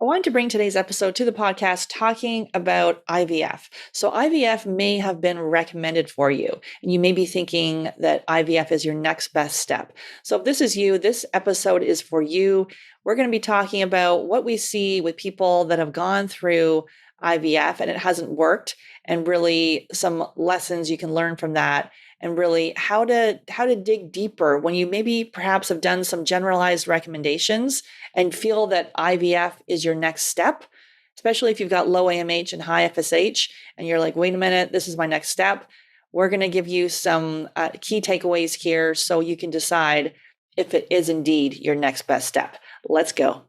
I wanted to bring today's episode to the podcast talking about IVF. So, IVF may have been recommended for you, and you may be thinking that IVF is your next best step. So, if this is you, this episode is for you. We're going to be talking about what we see with people that have gone through IVF and it hasn't worked, and really some lessons you can learn from that, and really how to dig deeper when you maybe perhaps have done some generalized recommendations and feel that IVF is your next step, especially if you've got low AMH and high FSH, and you're like, wait a minute, this is my next step. We're going to give you some key takeaways here so you can decide if it is indeed your next best step. Let's go.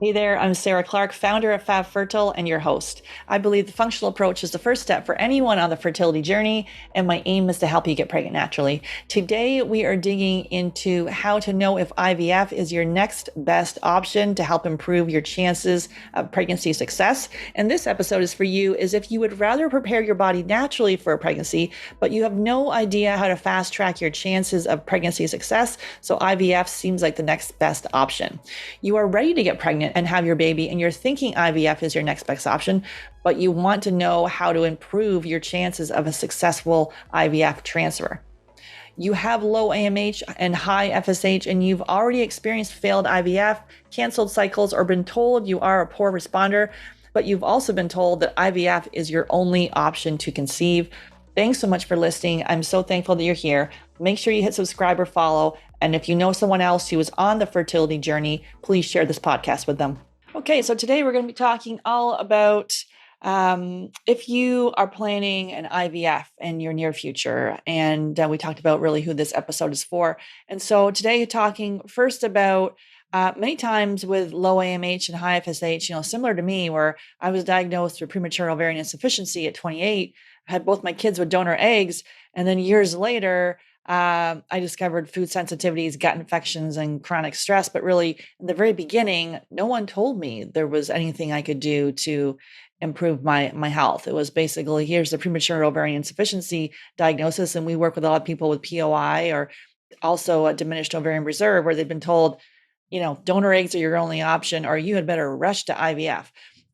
Hey there, I'm Sarah Clark, founder of Fab Fertile and your host. I believe the functional approach is the first step for anyone on the fertility journey, and my aim is to help you get pregnant naturally. Today, we are digging into how to know if IVF is your next best option to help improve your chances of pregnancy success. And this episode is for you is if you would rather prepare your body naturally for a pregnancy, but you have no idea how to fast track your chances of pregnancy success, so IVF seems like the next best option. You are ready to get pregnant and have your baby, and you're thinking IVF is your next best option, but you want to know how to improve your chances of a successful IVF transfer. You have low AMH and high FSH, and you've already experienced failed IVF, canceled cycles, or been told you are a poor responder, but you've also been told that IVF is your only option to conceive. Thanks so much for listening. I'm so thankful that you're here. Make sure you hit subscribe or follow. And if you know someone else who is on the fertility journey, please share this podcast with them. Okay, so today we're going to be talking all about if you are planning an IVF in your near future. And we talked about really who this episode is for. And so today, talking first about many times with low AMH and high FSH, similar to me, where I was diagnosed with premature ovarian insufficiency at 28, I had both my kids with donor eggs, and then years later, I discovered food sensitivities, gut infections, and chronic stress. But really, in the very beginning, no one told me there was anything I could do to improve my health. It was basically, here's the premature ovarian insufficiency diagnosis, and we work with a lot of people with POI or also a diminished ovarian reserve, where they've been told, donor eggs are your only option, or you had better rush to IVF.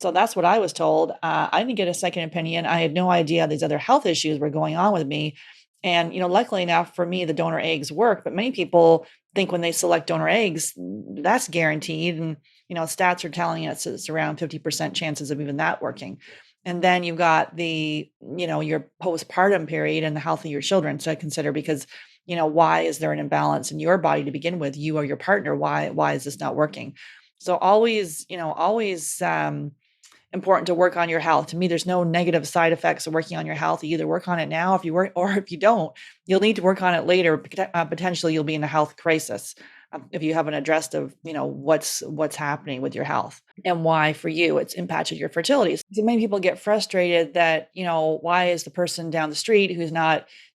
So that's what I was told. I didn't get a second opinion. I had no idea these other health issues were going on with me. And, luckily enough for me, the donor eggs work, but many people think when they select donor eggs, that's guaranteed. And, stats are telling us it's around 50% chances of even that working. And then you've got the, your postpartum period and the health of your children to consider, because, why is there an imbalance in your body to begin with, you or your partner? Why is this not working? So always important to work on your health. To me, there's no negative side effects of working on your health. You either work on it now, if you work, or if you don't, you'll need to work on it later. Potentially, you'll be in a health crisis if you haven't addressed what's happening with your health and why for you it's impacted your fertility. So many people get frustrated that why is the person down the street who's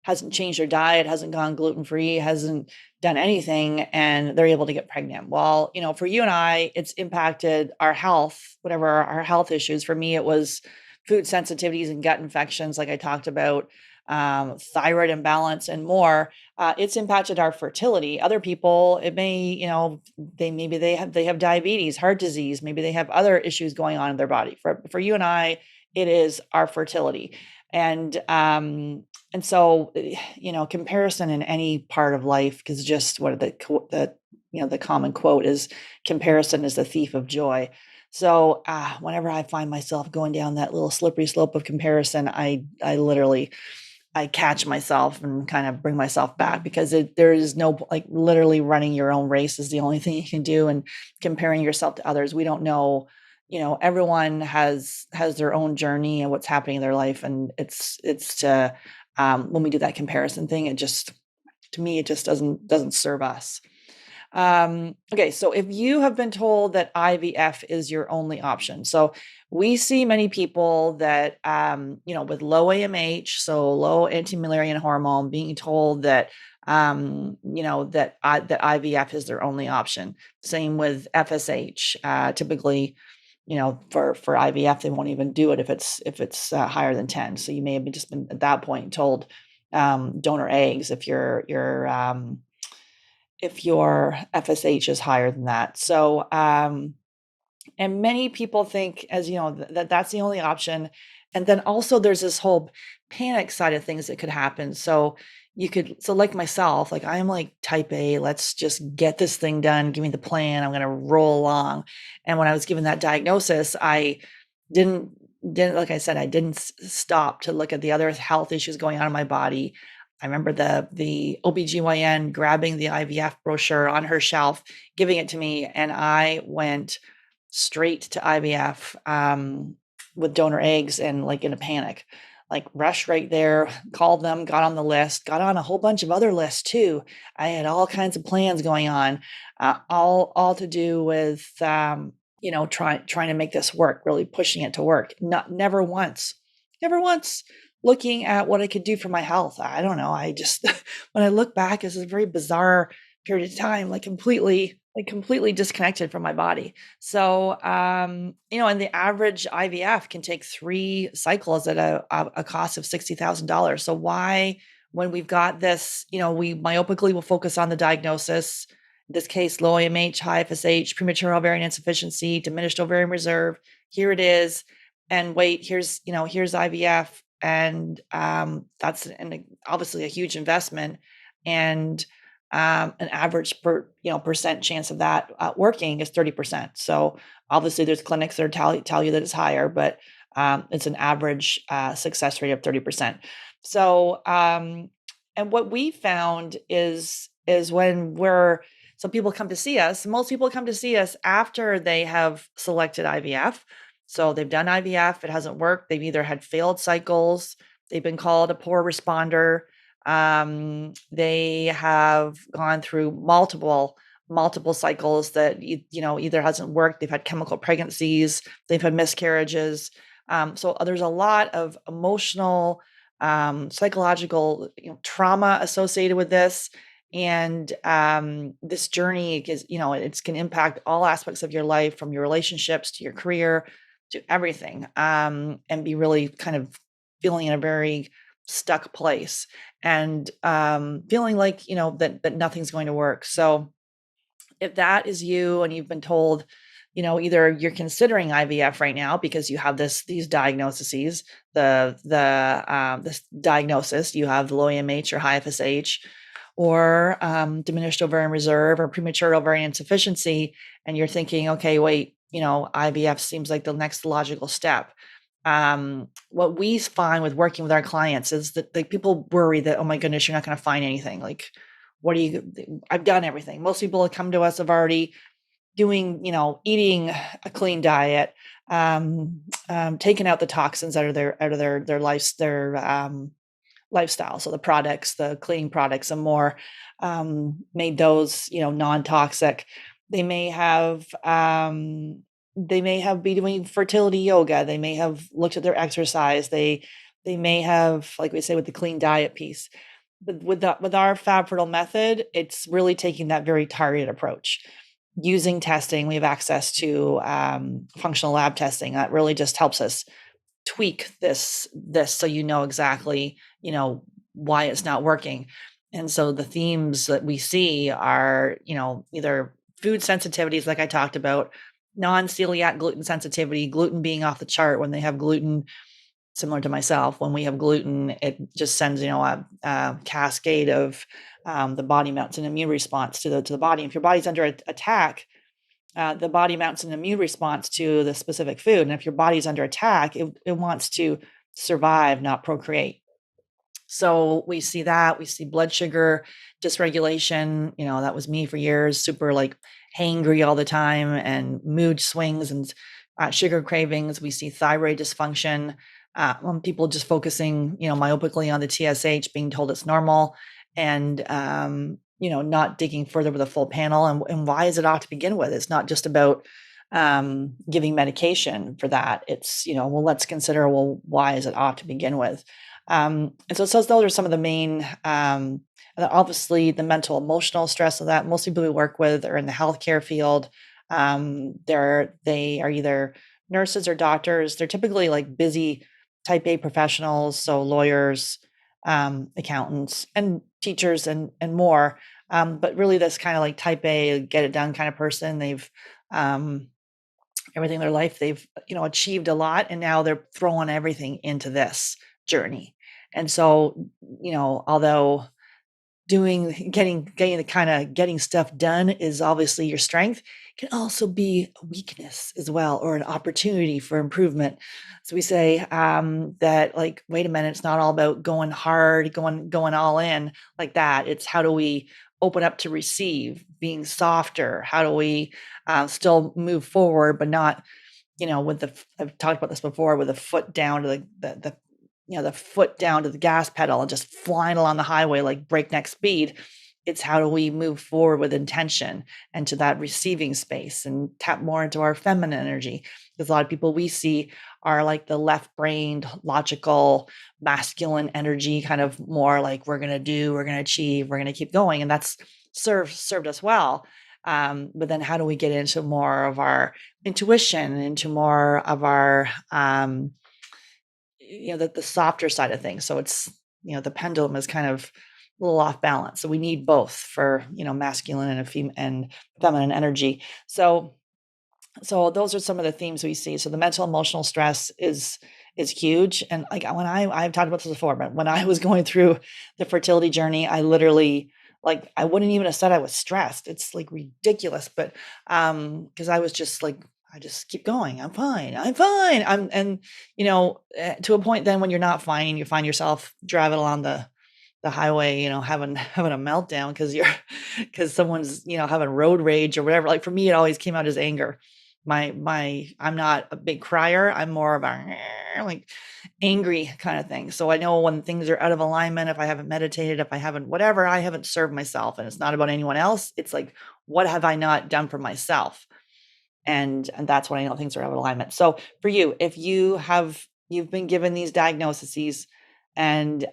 hasn't changed their diet, hasn't gone gluten-free, hasn't done anything, and they're able to get pregnant. Well, for you and I, it's impacted our health, whatever our health issues. For me, it was food sensitivities and gut infections, like I talked about, thyroid imbalance and more. It's impacted our fertility. Other people, it may, they have diabetes, heart disease, maybe they have other issues going on in their body. For you and I, it is our fertility. And so, comparison in any part of life, because just what the common quote is, comparison is the thief of joy. So whenever I find myself going down that little slippery slope of comparison, I literally catch myself and kind of bring myself back, because there is no, literally running your own race is the only thing you can do. And comparing yourself to others, we don't know. Everyone has their own journey and what's happening in their life. And it's to, when we do that comparison thing, to me, it just doesn't serve us. Okay. So if you have been told that IVF is your only option, so we see many people that, with low AMH, so low anti-Mullerian hormone, being told that, that IVF is their only option. Same with FSH. Typically, for IVF, they won't even do it if it's higher than 10. So you may have just been at that point told donor eggs if you're if your FSH is higher than that. So, and many people think, as you know, that that's the only option. And then also there's this whole panic side of things that could happen. So so like myself, like I'm like type A, let's just get this thing done. Give me the plan. I'm going to roll along. And when I was given that diagnosis, I didn't, didn't, like I said, I didn't stop to look at the other health issues going on in my body. I remember the OBGYN grabbing the IVF brochure on her shelf, giving it to me. And I went straight to IVF with donor eggs and like in a panic, like rushed right there, called them, got on the list, got on a whole bunch of other lists too. I had all kinds of plans going on, all to do with trying to make this work, really pushing it to work. Never once looking at what I could do for my health. I don't know. I just when I look back, it's a very bizarre period of time, completely disconnected from my body. So, and the average IVF can take 3 cycles at a cost of $60,000. So why, when we've got this, we myopically will focus on the diagnosis, in this case, low AMH, high FSH, premature ovarian insufficiency, diminished ovarian reserve. Here it is. And wait, here's IVF. And that's obviously a huge investment. And an average percent chance of that working is 30%. So obviously there's clinics that tell you that it's higher, but it's an average success rate of 30%. So and what we found is so people come to see us. Most people come to see us after they have selected IVF. So they've done IVF, it hasn't worked. They've either had failed cycles, they've been called a poor responder, they have gone through multiple cycles that either hasn't worked. They've had chemical pregnancies, they've had miscarriages. So there's a lot of emotional, psychological trauma associated with this. And this journey is, it can impact all aspects of your life, from your relationships to your career to everything, and be really kind of feeling in a very stuck place and feeling like that nothing's going to work. So if that is you and you've been told, either you're considering IVF right now because you have these diagnoses, this diagnosis, you have low AMH or high FSH, or diminished ovarian reserve or premature ovarian insufficiency, and you're thinking, okay, wait, IVF seems like the next logical step. What we find with working with our clients is that people worry that, oh my goodness, you're not going to find anything. Like, I've done everything. Most people that come to us have already doing, eating a clean diet, taking out the toxins out of their lifestyle. So the products, the cleaning products and more, made those, non-toxic. They may have been doing fertility yoga. They may have looked at their exercise. They may have, like we say, with the clean diet piece. But with our Fab Fertile method, it's really taking that very targeted approach. Using testing, we have access to functional lab testing that really just helps us tweak this so exactly why it's not working. And so the themes that we see are either food sensitivities, like I talked about, non-celiac gluten sensitivity, gluten being off the chart. When they have gluten, similar to myself, when we have gluten, it just sends a cascade of the body mounts an immune response to the body. If your body's under attack, the body mounts an immune response to the specific food. And if your body's under attack, it wants to survive, not procreate. So we see that. We see blood sugar dysregulation. That was me for years, super like hangry all the time, and mood swings and sugar cravings. We see thyroid dysfunction. People just focusing, myopically on the TSH, being told it's normal, and not digging further with a full panel. And why is it off to begin with? It's not just about giving medication for that. It's, let's consider, why is it off to begin with? And so those are some of the main, obviously the mental, emotional stress of that. Most people we work with are in the healthcare field. They are either nurses or doctors. They're typically like busy type A professionals, so lawyers, accountants, and teachers, and more. But really this kind of like type A, get it done kind of person. They've, everything in their life, they've, achieved a lot, and now they're throwing everything into this journey. And so, although getting stuff done is obviously your strength, it can also be a weakness as well, or an opportunity for improvement. So we say that, like, wait a minute, it's not all about going hard, going all in like that. It's how do we open up to receive, being softer? How do we still move forward, but not, I've talked about this before, with the foot down to the foot down to the gas pedal and just flying along the highway like breakneck speed. It's how do we move forward with intention and to that receiving space and tap more into our feminine energy? Because a lot of people we see are like the left-brained, logical, masculine energy, kind of more like we're going to achieve, we're going to keep going. And that's served us well. But then how do we get into more of our intuition, into more of our, the softer side of things? So it's, the pendulum is kind of a little off balance. So we need both for, masculine and feminine energy. So those are some of the themes we see. So the mental emotional stress is huge. And like when I've talked about this before, but when I was going through the fertility journey, I literally, like, I wouldn't even have said I was stressed. It's like ridiculous. But because I was just like, I just keep going. I'm fine. To a point then when you're not fine, you find yourself driving along the highway, having a meltdown because someone's, having road rage or whatever. Like for me, it always came out as anger. I'm not a big crier. I'm more of a like angry kind of thing. So I know when things are out of alignment, if I haven't meditated, if I haven't whatever, I haven't served myself. And it's not about anyone else. It's like, what have I not done for myself? And that's when I know things are out of alignment. So for you, if you've been given these diagnoses and you've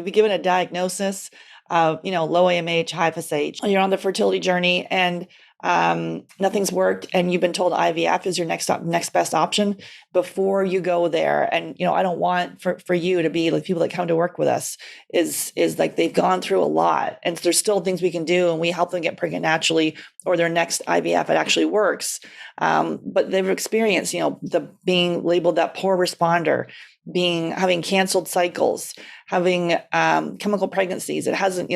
been given a diagnosis of, low AMH, high FSH, you're on the fertility journey and nothing's worked, and you've been told IVF is your next best option. Before you go there, and I don't want for you to be like people that come to work with us is like they've gone through a lot, and there's still things we can do, and we help them get pregnant naturally, or their next IVF it actually works. But they've experienced, the being labeled that poor responder, having canceled cycles, having chemical pregnancies. It hasn't,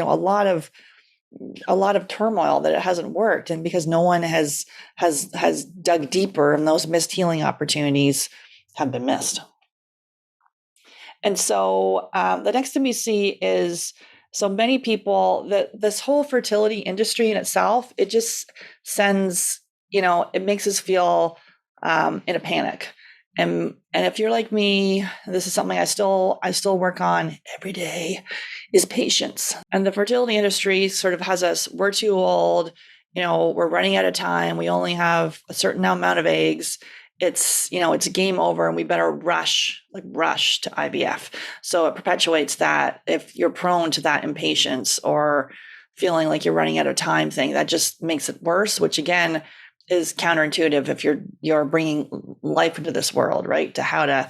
a lot of turmoil that it hasn't worked. And because no one has dug deeper, and those missed healing opportunities have been missed. And so the next thing we see is so many people that this whole fertility industry in itself, it just sends, it makes us feel in a panic. And if you're like me, this is something I still work on every day, is patience. And the fertility industry sort of has us, we're too old, we're running out of time. We only have a certain amount of eggs. It's, it's game over, and we better rush to IVF. So it perpetuates that. If you're prone to that impatience or feeling like you're running out of time thing, that just makes it worse, which again is counterintuitive if you're bringing life into this world, right? To how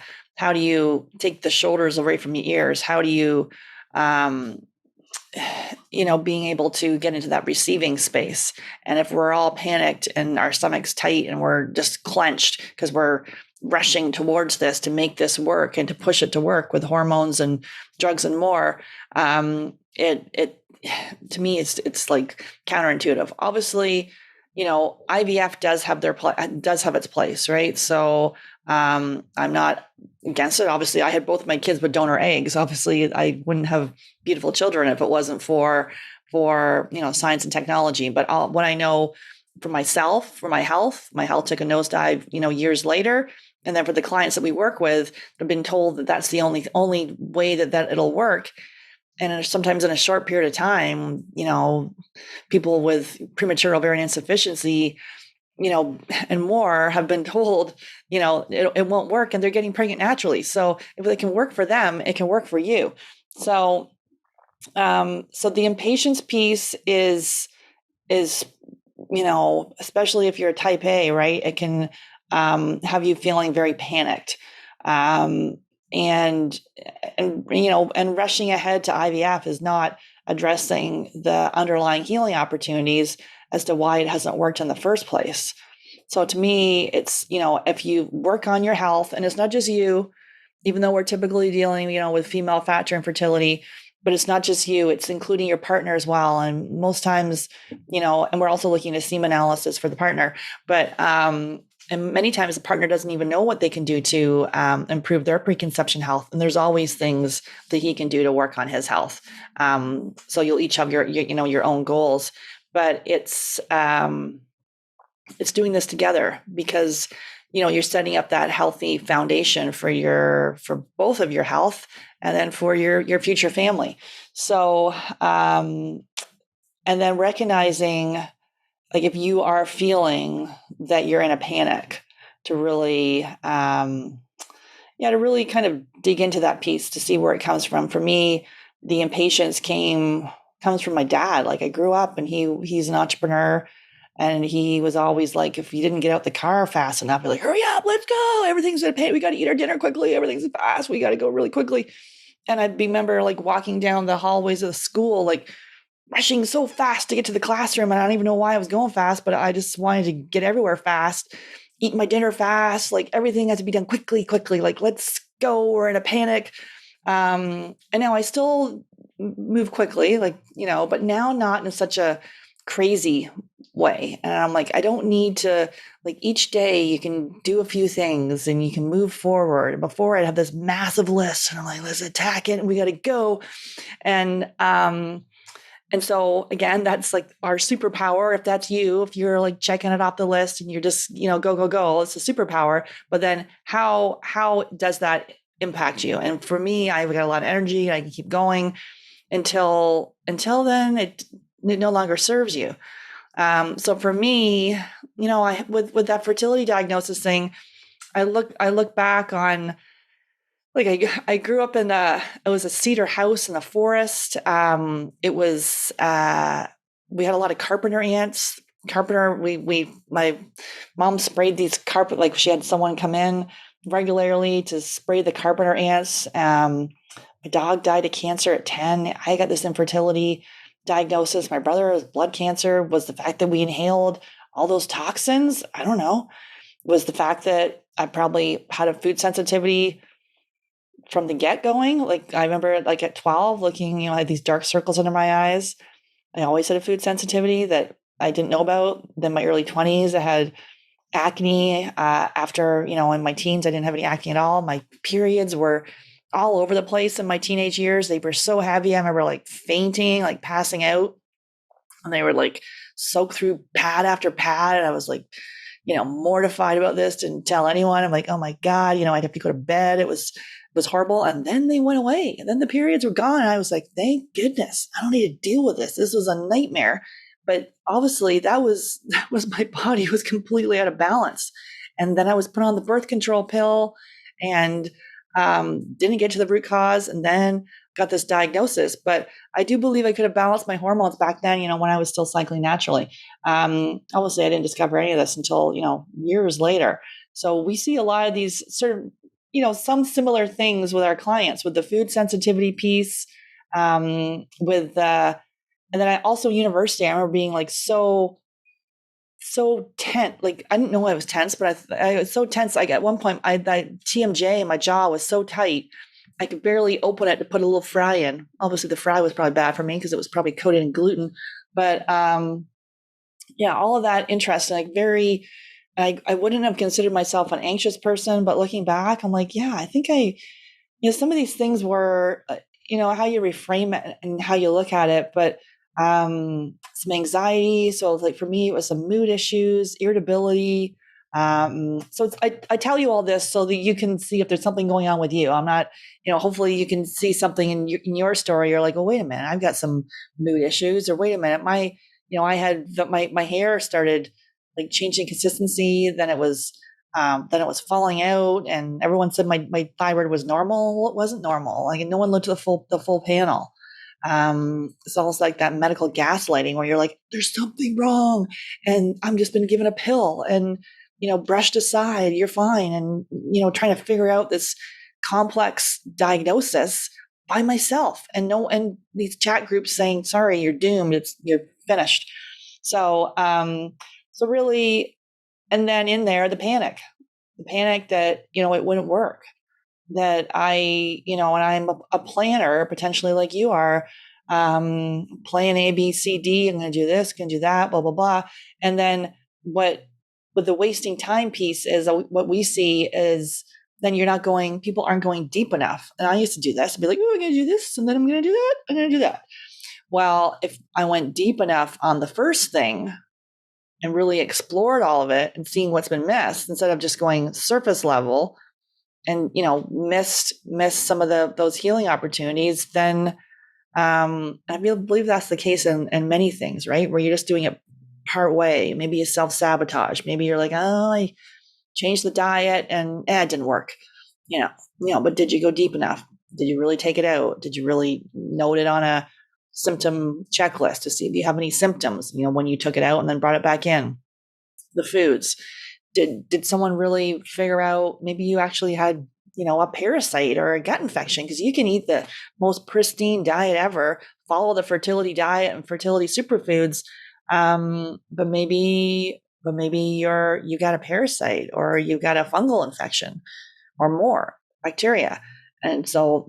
do you take the shoulders away from your ears? How do you, being able to get into that receiving space? And if we're all panicked and our stomach's tight and we're just clenched because we're rushing towards this to make this work and to push it to work with hormones and drugs and more, it to me, it's like counterintuitive. Obviously, IVF does have its place, right? So I'm not against it. Obviously, I had both my kids with donor eggs. Obviously, I wouldn't have beautiful children if it wasn't for science and technology. But what I know for myself, for my health took a nosedive, years later. And then for the clients that we work with, I've been told that that's the only way that it'll work. And sometimes in a short period of time, people with premature ovarian insufficiency, and more have been told, it won't work, and they're getting pregnant naturally. So if it can work for them, it can work for you. So, so the impatience piece is, especially if you're a type A, right? It can have you feeling very panicked. And rushing ahead to IVF is not addressing the underlying healing opportunities as to why it hasn't worked in the first place. So to me, it's, if you work on your health, and it's not just you, even though we're typically dealing, with female factor infertility, but it's not just you, it's including your partner as well. And most times, and we're also looking at semen analysis for the partner, but, and many times the partner doesn't even know what they can do to improve their preconception health. And there's always things that he can do to work on his health. So you'll each have your own goals, but it's doing this together because, you're setting up that healthy foundation for both of your health and then for your future family. So, and then recognizing, like, if you are feeling that you're in a panic, to really, to really kind of dig into that piece to see where it comes from. For me, the impatience comes from my dad. Like, I grew up and he's an entrepreneur, and he was always like, if you didn't get out the car fast enough, he's like, hurry up, let's go. Everything's going to pay. We got to eat our dinner quickly. Everything's fast. We got to go really quickly. And I remember like walking down the hallways of the school, like rushing so fast to get to the classroom. And I don't even know why I was going fast, but I just wanted to get everywhere fast, eat my dinner fast. Like, everything has to be done quickly. Like, let's go. We're in a panic. And now I still move quickly, but now not in such a crazy way. And I'm like, I don't need to, like, each day you can do a few things and you can move forward. And before, I'd have this massive list and I'm like, let's attack it and we got to go. And so again, that's like our superpower. If that's you, if you're like checking it off the list and you're just, go, it's a superpower. But then how does that impact you? And for me, I've got a lot of energy. I can keep going until then it no longer serves you. So for me, with that fertility diagnosis thing, I look back on, like, I grew up in it was a cedar house in the forest. It was, we had a lot of carpenter ants. My mom sprayed these carpet, like she had someone come in regularly to spray the carpenter ants. My dog died of cancer at 10. I got this infertility diagnosis. My brother's blood cancer. Was the fact that we inhaled all those toxins? I don't know. Was the fact that I probably had a food sensitivity from the get going? Like, I remember, like, at 12 looking, I had these dark circles under my eyes. I always had a food sensitivity that I didn't know about. Then my early 20s, I had acne. After, in my teens, I didn't have any acne at all. My periods were all over the place in my teenage years. They were so heavy. I remember like fainting, like passing out, and they were like soaked through pad after pad. And I was like, mortified about this. Didn't tell anyone. I'm like, oh my God, I'd have to go to bed. It was horrible. And then they went away. And then the periods were gone. And I was like, thank goodness. I don't need to deal with this. This was a nightmare. But obviously that was my body was completely out of balance. And then I was put on the birth control pill and didn't get to the root cause, and then got this diagnosis. But I do believe I could have balanced my hormones back then, when I was still cycling naturally. Obviously, I didn't discover any of this until, years later. So we see a lot of these sort of, some similar things with our clients, with the food sensitivity piece, and then I also, university, I remember being like so tense. Like, I didn't know I was tense, but I was so tense. Like, at one point, I TMJ in my jaw was so tight, I could barely open it to put a little fry in. Obviously, the fry was probably bad for me because it was probably coated in gluten. But all of that interesting. Like, I wouldn't have considered myself an anxious person, but looking back, I'm like, yeah, I think some of these things were, how you reframe it and how you look at it, but some anxiety. So like for me, it was some mood issues, irritability. So I tell you all this so that you can see if there's something going on with you. I'm not, hopefully you can see something in your story. You're like, oh, wait a minute, I've got some mood issues, or wait a minute, I had my hair started like changing consistency. Then it was falling out, and everyone said my thyroid was normal. Well, it wasn't normal. Like, no one looked at the full panel. It's almost like that medical gaslighting where you're like, there's something wrong, and I'm just been given a pill and, brushed aside, you're fine. And, trying to figure out this complex diagnosis by myself, and these chat groups saying, sorry, you're doomed. You're finished. So, so really, and then in there, the panic that, it wouldn't work, that and I'm a planner, potentially like you are, plan A, B, C, D, I'm going to do this, going to do that, blah, blah, blah. And then with the wasting time piece is what we see is then people aren't going deep enough. And I used to do this. I'd be like, oh, I'm going to do this. And then I'm going to do that. I'm going to do that. Well, if I went deep enough on the first thing and really explored all of it and seeing what's been missed, instead of just going surface level and, missed some of those healing opportunities, then I believe that's the case in many things, right? Where you're just doing it part way. Maybe you self-sabotage. Maybe you're like, oh, I changed the diet and it didn't work, but did you go deep enough? Did you really take it out? Did you really note it on a symptom checklist to see if you have any symptoms, when you took it out and then brought it back in? The foods. Did someone really figure out maybe you actually had, a parasite or a gut infection? Because you can eat the most pristine diet ever, follow the fertility diet and fertility superfoods, but maybe you got a parasite or you got a fungal infection or more bacteria. And so,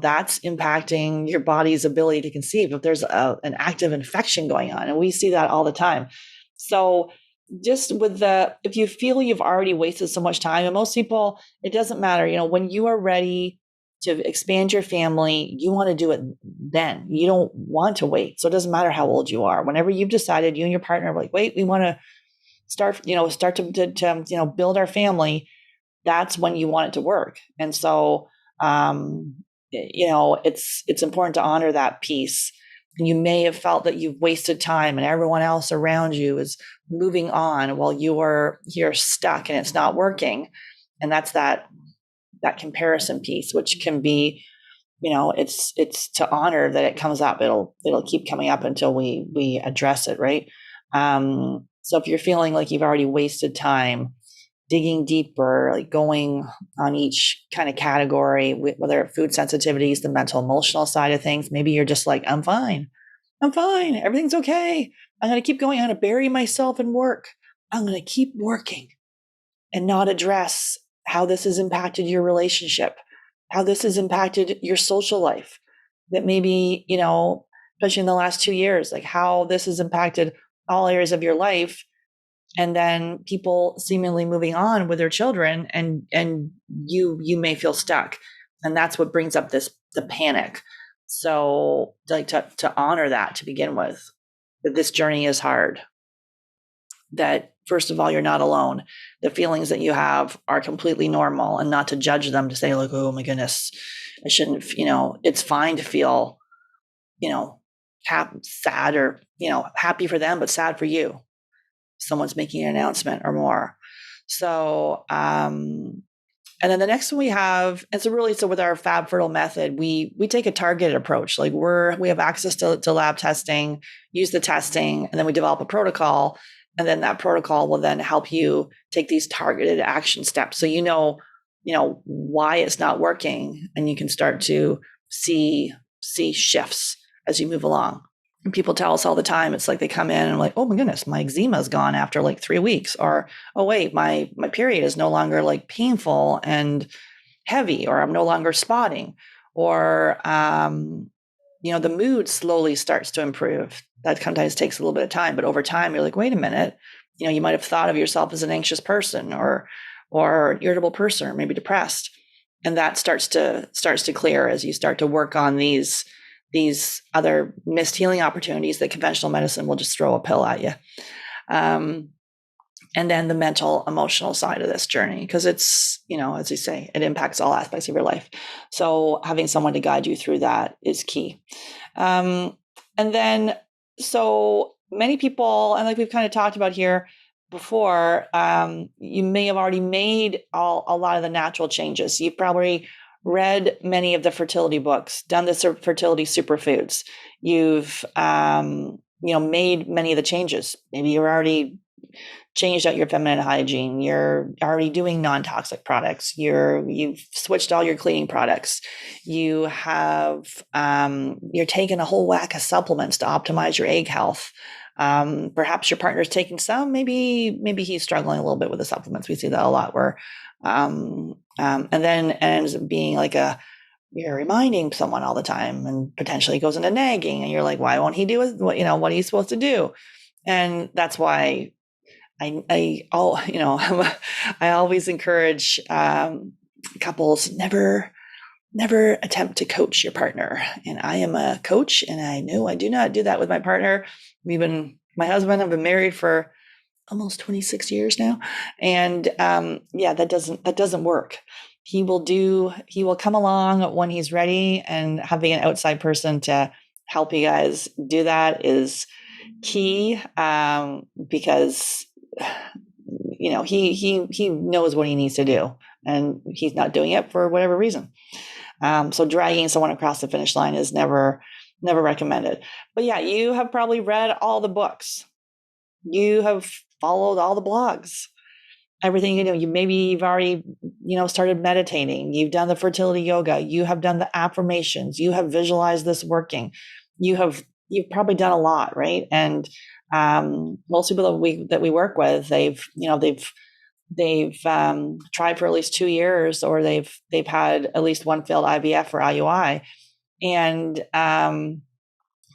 that's impacting your body's ability to conceive if there's an active infection going on. And we see that all the time. So just if you feel you've already wasted so much time, and most people, it doesn't matter, when you are ready to expand your family, you want to do it then. You don't want to wait. So it doesn't matter how old you are. Whenever you've decided, you and your partner are like, wait, we want to start to build our family, that's when you want it to work. And so, it's important to honor that piece. And you may have felt that you've wasted time and everyone else around you is moving on while you're stuck and it's not working. And that's that comparison piece, which can be, it's to honor that it comes up. It'll keep coming up until we address it. Right. So if you're feeling like you've already wasted time, digging deeper, like going on each kind of category, whether food sensitivities, the mental, emotional side of things, maybe you're just like, I'm fine. Everything's okay. I'm going to keep going. I'm going to bury myself in work. I'm going to keep working and not address how this has impacted your relationship, how this has impacted your social life, that maybe, especially in the last 2 years, like how this has impacted all areas of your life. And then people seemingly moving on with their children, and you may feel stuck. And that's what brings up the panic. So like to honor that to begin with, that this journey is hard, that first of all, you're not alone. The feelings that you have are completely normal, and not to judge them, to say like, oh my goodness, I shouldn't, it's fine to feel, sad or, happy for them, but sad for you. Someone's making an announcement or more. So, and then the next one we have, and so with our Fab Fertile method, we take a targeted approach. Like we have access to lab testing, use the testing, and then we develop a protocol. And then that protocol will then help you take these targeted action steps. So, why it's not working, and you can start to see shifts as you move along. And people tell us all the time, it's like they come in and like, oh my goodness, my eczema is gone after like 3 weeks, or, oh wait, my period is no longer like painful and heavy, or I'm no longer spotting, or, the mood slowly starts to improve. That sometimes takes a little bit of time, but over time you're like, wait a minute, you might have thought of yourself as an anxious person or irritable person, or maybe depressed. And that starts to clear as you start to work on these other missed healing opportunities that conventional medicine will just throw a pill at you. And then the mental, emotional side of this journey, because it's, as you say, it impacts all aspects of your life. So having someone to guide you through that is key. And then, so many people, and like we've kind of talked about here before, you may have already made a lot of the natural changes. You've probably read many of the fertility books, done the fertility superfoods. You've, made many of the changes. Maybe you're already changed out your feminine hygiene. You're already doing non-toxic products. You've switched all your cleaning products. You have you're taking a whole whack of supplements to optimize your egg health. Perhaps your partner's taking some. Maybe he's struggling a little bit with the supplements. We see that a lot where, and then ends up being like you're reminding someone all the time, and potentially goes into nagging, and you're like, why won't he do it? What he's supposed to do? And that's why I always encourage couples never attempt to coach your partner. And I am a coach, and I know I do not do that with my partner. My husband, I've been married for almost 26 years now, and that doesn't work. He will come along when he's ready, and having an outside person to help you guys do that is key, because he knows what he needs to do, and he's not doing it for whatever reason. So dragging someone across the finish line is never recommended. But yeah, you have probably read all the books. You have followed all the blogs. Everything you've already started meditating. You've done the fertility yoga. You have done the affirmations. You have visualized this working. You've probably done a lot, right? And most people that we work with, they've tried for at least 2 years, or they've had at least one failed IVF or IUI. And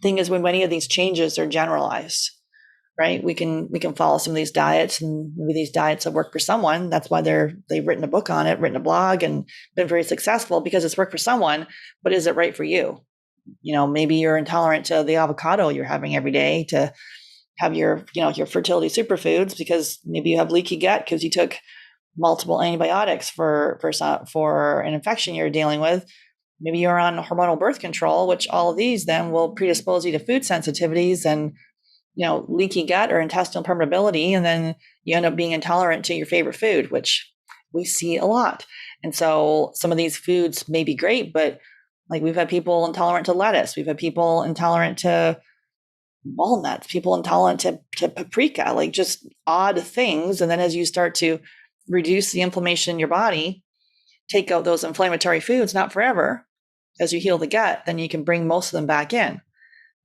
thing is, when many of these changes are generalized, right? We can follow some of these diets, and maybe these diets have worked for someone. That's why they've written a book on it, written a blog, and been very successful, because it's worked for someone. But is it right for you? Maybe you're intolerant to the avocado you're having every day, to have your fertility superfoods, because maybe you have leaky gut because you took multiple antibiotics for an infection you're dealing with. Maybe you're on hormonal birth control, which all of these then will predispose you to food sensitivities and leaky gut or intestinal permeability, and then you end up being intolerant to your favorite food, which we see a lot. And so some of these foods may be great, but like, we've had people intolerant to lettuce, we've had people intolerant to walnuts, people intolerant to paprika, like just odd things. And then as you start to reduce the inflammation in your body, take out those inflammatory foods, not forever, as you heal the gut, then you can bring most of them back in.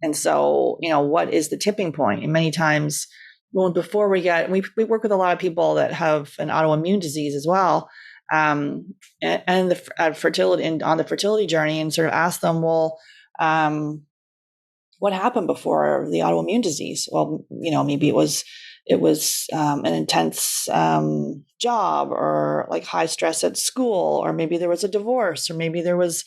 And so, what is the tipping point? And many times, before we work with a lot of people that have an autoimmune disease as well, and the fertility, and on the fertility journey, and sort of ask them, well, what happened before the autoimmune disease? Well, maybe it was an intense job, or like high stress at school, or maybe there was a divorce, or maybe there was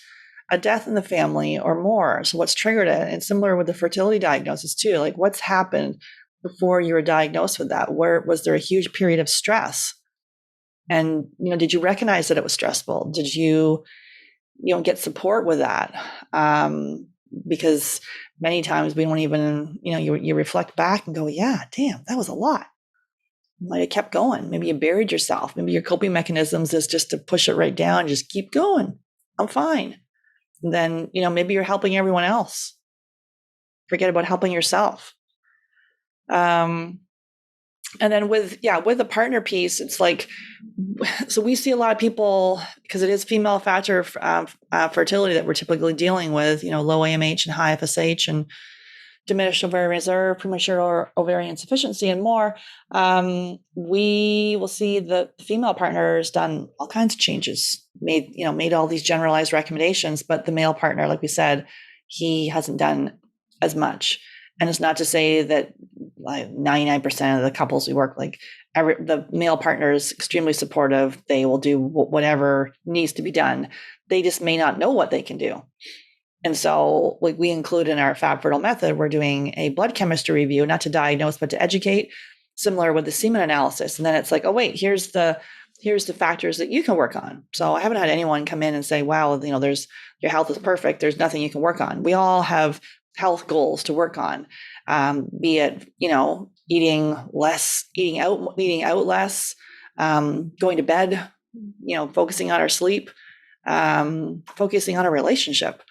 a death in the family or more. So what's triggered it? And similar with the fertility diagnosis too, like what's happened before you were diagnosed with that? Where was there a huge period of stress? And, did you recognize that it was stressful? Did you, get support with that? Because many times we don't even, you reflect back and go, yeah, damn, that was a lot. You might have kept going. Maybe you buried yourself. Maybe your coping mechanisms is just to push it right down and just keep going. I'm fine. And then, maybe you're helping everyone else. Forget about helping yourself. And then with the partner piece, it's like, so we see a lot of people, because it is female factor fertility that we're typically dealing with, low AMH and high FSH and diminished ovarian reserve, premature ovarian insufficiency, and more. We will see the female partner's done all kinds of changes, made all these generalized recommendations, but the male partner, like we said, he hasn't done as much. And it's not to say that like 99% of the couples we work, the male partner is extremely supportive. They will do whatever needs to be done. They just may not know what they can do. And so we include in our Fab Fertile method, we're doing a blood chemistry review, not to diagnose, but to educate, similar with the semen analysis. And then it's like, oh, wait, here's the factors that you can work on. So I haven't had anyone come in and say, wow, your health is perfect. There's nothing you can work on. We all have health goals to work on, be it, eating less, eating out less, going to bed, focusing on our sleep, focusing on a relationship,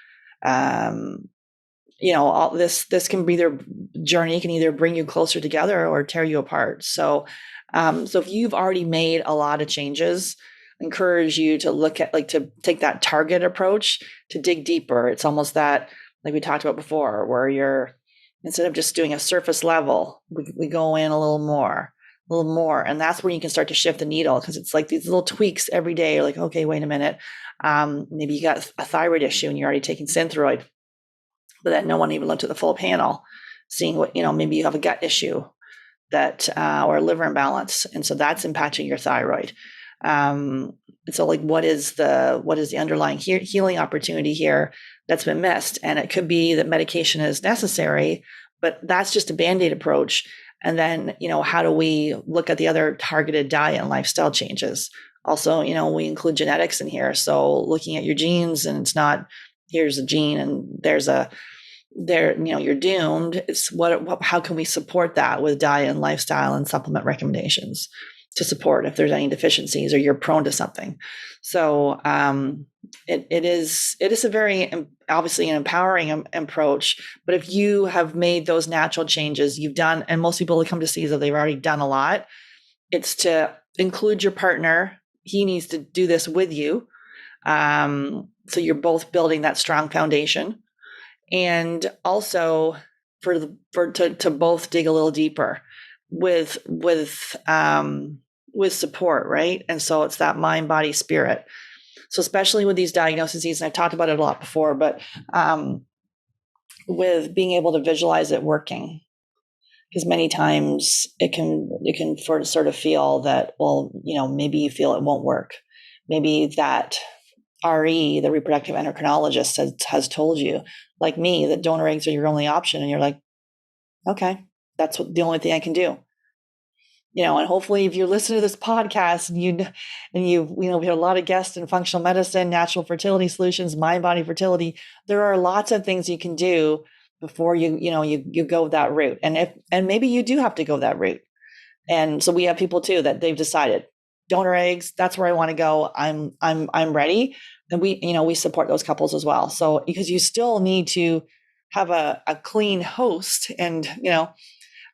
all this can be their journey, can either bring you closer together or tear you apart. So if you've already made a lot of changes, I encourage you to look at, like, to take that target approach, to dig deeper. It's almost that, like we talked about before, where you're, instead of just doing a surface level, we go in a little more. And that's when you can start to shift the needle, because it's like these little tweaks every day. You're like, okay, wait a minute. Maybe you got a thyroid issue and you're already taking Synthroid, but then no one even looked at the full panel, seeing what, maybe you have a gut issue that, or a liver imbalance. And so that's impacting your thyroid. And so, like, what is the underlying healing opportunity here that's been missed? And it could be that medication is necessary, but that's just a Band-Aid approach. And then, how do we look at the other targeted diet and lifestyle changes? Also, we include genetics in here. So looking at your genes, and it's not, here's a gene and you're doomed. It's how can we support that with diet and lifestyle and supplement recommendations to support if there's any deficiencies or you're prone to something. So it is a very, obviously, an empowering approach. But if you have made those natural changes, you've done, and most people come to see that they've already done a lot, it's to include your partner. He needs to do this with you. So you're both building that strong foundation. And also to both dig a little deeper with support, right? And so it's that mind, body, spirit. So especially with these diagnoses, and I've talked about it a lot before, but with being able to visualize it working, because many times it can sort of feel that, well, maybe you feel it won't work. Maybe that RE, the reproductive endocrinologist, has told you, like me, that donor eggs are your only option. And you're like, okay, that's the only thing I can do. And hopefully if you listen to this podcast we have a lot of guests in functional medicine, natural fertility solutions, mind body fertility, there are lots of things you can do before you go that route. And maybe you do have to go that route. And so we have people too that they've decided donor eggs, that's where I want to go. I'm ready. And we support those couples as well. So, because you still need to have a clean host, and,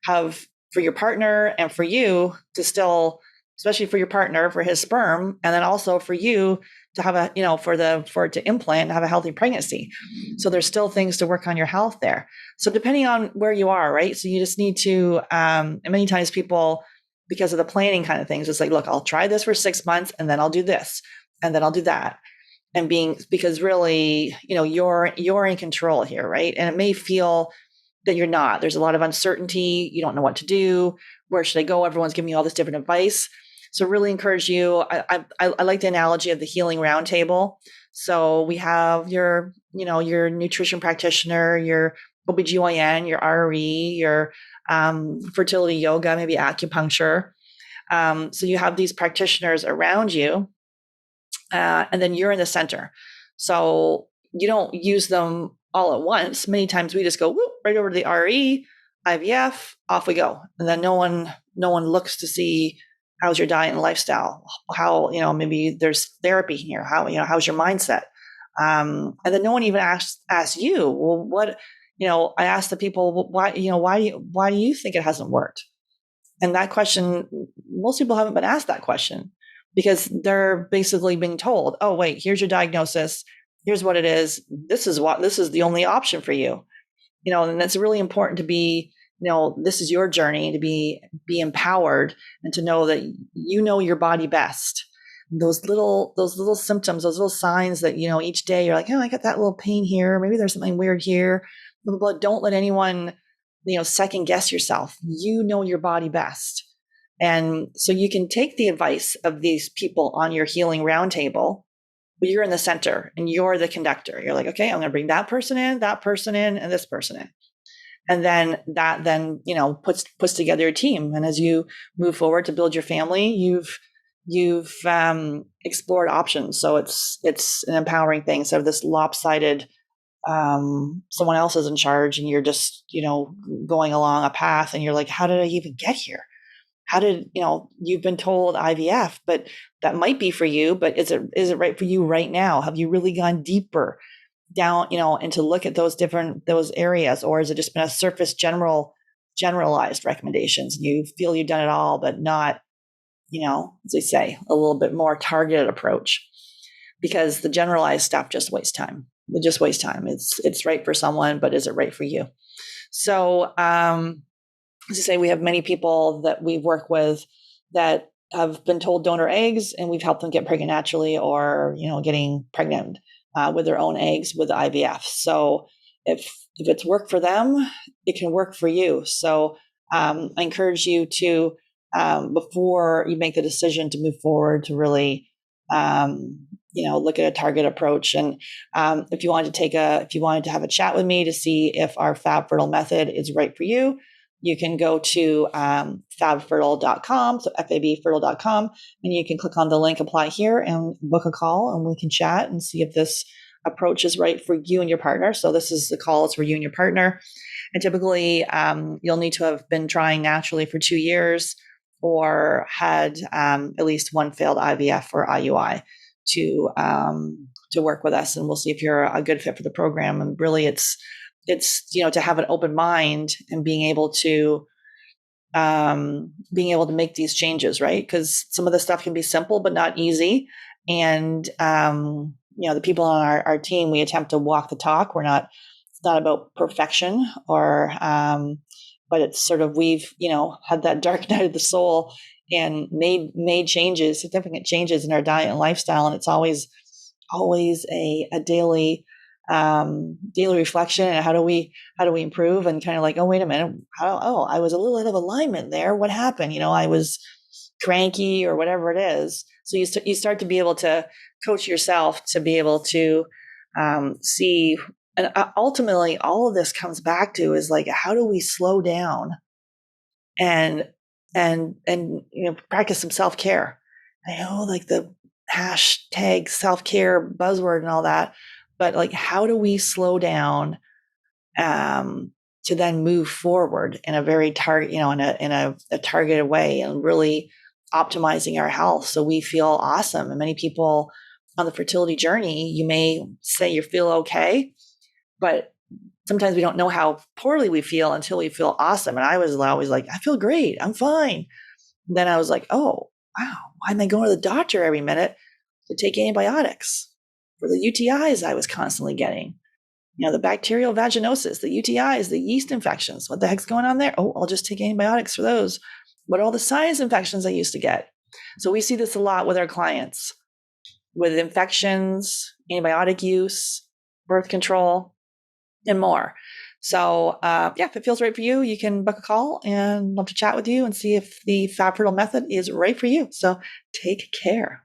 have, for your partner and for you to still, especially for your partner, for his sperm, and then also for you to have for it to implant and have a healthy pregnancy. So there's still things to work on your health there. So depending on where you are, right? So you just need to, and many times people, because of the planning kind of things, it's like, look, I'll try this for 6 months and then I'll do this and then I'll do that. And because really, you're in control here, right? And it may feel that you're not. There's a lot of uncertainty. You don't know what to do. Where should I go? Everyone's giving you all this different advice. So really encourage you. I like the analogy of the healing roundtable. So we have your nutrition practitioner, your OBGYN, your RE, your fertility yoga, maybe acupuncture. So you have these practitioners around you, and then you're in the center. So you don't use them all at once. Many times we just go right over to the RE, IVF, off we go. And then no one looks to see, how's your diet and lifestyle? How, maybe there's therapy here. How's your mindset? And then no one even asks you, well, what, I ask the people, why do you think it hasn't worked? And that question, most people haven't been asked that question, because they're basically being told, oh, wait, here's your diagnosis. Here's what it is. This is the only option for you. And it's really important to be, this is your journey, to be empowered and to know that you know your body best. Those little symptoms, those little signs that, each day you're like, oh, I got that little pain here. Maybe there's something weird here. But don't let anyone, second guess yourself. You know your body best. And so you can take the advice of these people on your healing roundtable, but you're in the center and you're the conductor. You're like, okay, I'm going to bring that person in, and this person in. And then that puts together a team. And as you move forward to build your family, you've explored options. So it's an empowering thing. So this lopsided, someone else is in charge and you're just, going along a path and you're like, how did I even get here? How did, you've been told IVF, but that might be for you, but is it right for you right now? Have you really gone deeper down, and to look at those areas, or has it just been a surface generalized recommendations? You feel you've done it all, but not, as they say, a little bit more targeted approach, because the generalized stuff just wastes time. It just wastes time. It's right for someone, but is it right for you? So, as I say, we have many people that we work with that have been told donor eggs, and we've helped them get pregnant naturally, or getting pregnant with their own eggs with IVF. So if it's worked for them, it can work for you. So I encourage you to, before you make the decision to move forward, to really look at a target approach. And if you wanted to have a chat with me to see if our Fab Fertile method is right for you, you can go to fabfertile.com, so fabfertile.com, and you can click on the link apply here and book a call, and we can chat and see if this approach is right for you and your partner. So this is the call is for you and your partner. And typically you'll need to have been trying naturally for 2 years, or had at least one failed IVF or IUI to work with us. And we'll see if you're a good fit for the program. And really it's to have an open mind and being able to make these changes, right? Because some of the stuff can be simple but not easy. And the people on our team, we attempt to walk the talk. It's not about perfection, or but it's sort of, we've had that dark night of the soul and made changes, significant changes in our diet and lifestyle. And it's always a daily reflection, and how do we improve, and kind of like, oh, wait a minute, I was a little out of alignment there. What happened? I was cranky or whatever it is. So you start to be able to coach yourself to be able to see. And ultimately, all of this comes back to is like, how do we slow down and practice some self-care? I know, like, the hashtag self-care buzzword and all that, but like, how do we slow down to then move forward in a very in a targeted way, and really optimizing our health so we feel awesome? And many people on the fertility journey, you may say you feel okay, but sometimes we don't know how poorly we feel until we feel awesome. And I was always like, I feel great, I'm fine. And then I was like, oh, wow, why am I going to the doctor every minute to take antibiotics for the UTIs I was constantly getting? The bacterial vaginosis, the UTIs, the yeast infections. What the heck's going on there? Oh, I'll just take antibiotics for those. What are all the sinus infections I used to get? So we see this a lot with our clients, with infections, antibiotic use, birth control, and more. So if it feels right for you, you can book a call, and love to chat with you and see if the Fab Fertile method is right for you. So take care.